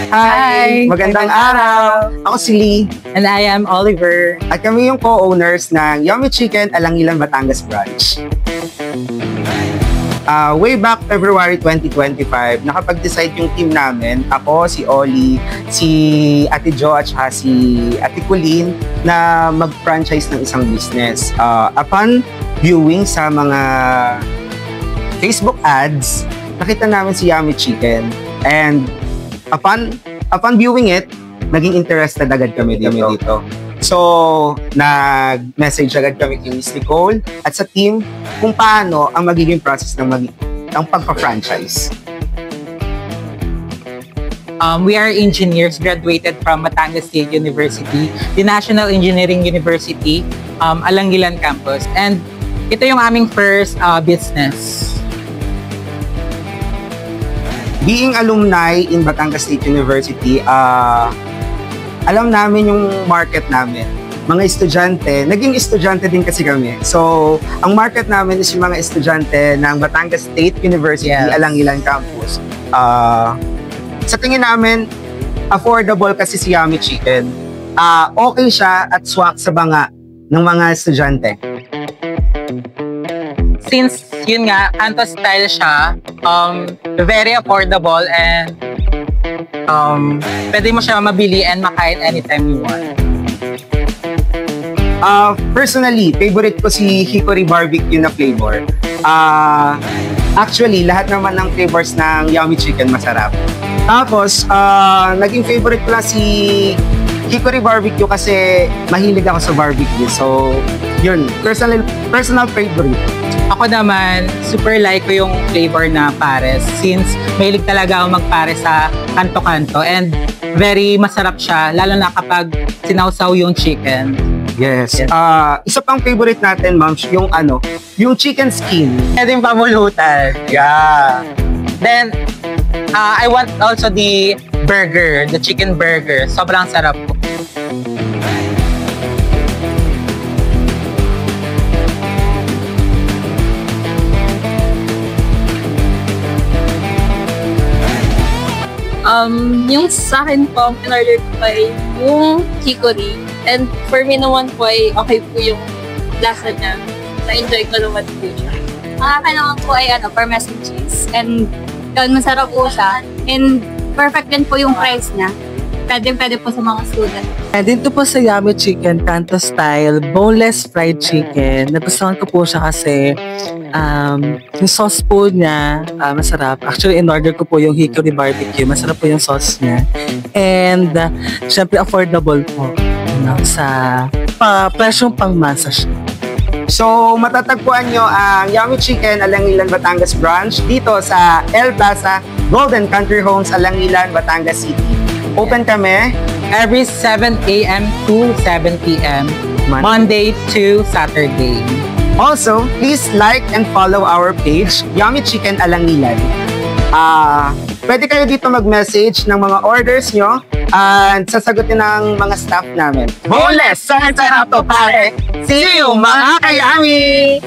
Hi! Magandang araw! Ako si Lee. And I am Oliver. At kami yung co-owners ng Yummy Chicken Alangilan, Batangas branch. Way back February 2025, nakapag-decide yung team namin, ako, si Oli, si Ate Jo at saka si Ate Colleen, na mag-franchise ng isang business. Upon viewing sa mga Facebook ads, nakita namin si Yummy Chicken. And upon viewing it, naging interested agad kami dito. So, nag-message agad kami kay Miss Nicole at sa team kung paano ang magiging process ng pagpa-franchise. We are engineers graduated from Batangas State University, the National Engineering University, Alangilan campus. And ito yung aming first business. Being alumni in Batangas State University, alam namin yung market namin. Mga estudyante, naging estudyante din kasi kami. So, ang market namin is yung mga estudyante ng Batangas State University, yes. Alangilan campus. Sa tingin namin, affordable kasi si Yummy Chicken. Okay siya at swak sa banga ng mga estudyante. Since yun nga, Kanto style siya, very affordable and pwede mo siya mabili and makain anytime you want. Personally, favorite ko si Hickory Barbecue na flavor. Actually, lahat naman ng flavors ng Yummy Chicken masarap. Tapos, naging favorite ko lang si Hickory Barbecue kasi mahilig ako sa barbecue. So, yun, personal favorite. Ako naman, super like ko yung flavor na pares since mahilig talaga ako magpares sa kanto-kanto and very masarap siya, lalo na kapag sinawsaw yung chicken. Yes. Isa pang favorite natin, ma'am, yung chicken skin. Pwedeng pamulutan. Yeah. Then, I want also the burger, the chicken burger. Sobrang sarap po. Yung sa akin po, in-order ko ay yung hickory. And for me naman po ay okay po yung lasa niya. Na-enjoy ko naman po siya. Ang akin naman po ay parmesan cheese. And masarap po siya. And perfect din po yung price niya. Pwede po sa mga student. And dito po sa Yummy Chicken, Kanto style, boneless fried chicken. Nagustuhan ko po siya kasi yung sauce po niya, masarap. Actually, in-order ko po yung Hickory Barbecue. Masarap po yung sauce niya. And, syempre, affordable po. Sa presyong pangmasa siya. So, matatagpuan nyo ang Yummy Chicken Alangilan, Batangas branch dito sa El Plaza, Golden Country Homes, Alangilan, Batangas City. Open kami every 7 a.m. to 7 p.m. Monday to Saturday. Also, please like and follow our page, Yummy Chicken Alangilan. Pwede kayo dito mag-message ng mga orders nyo and sasagutin ng mga staff namin. Boneless! Sarap to pare! See you mga ka-Yummy!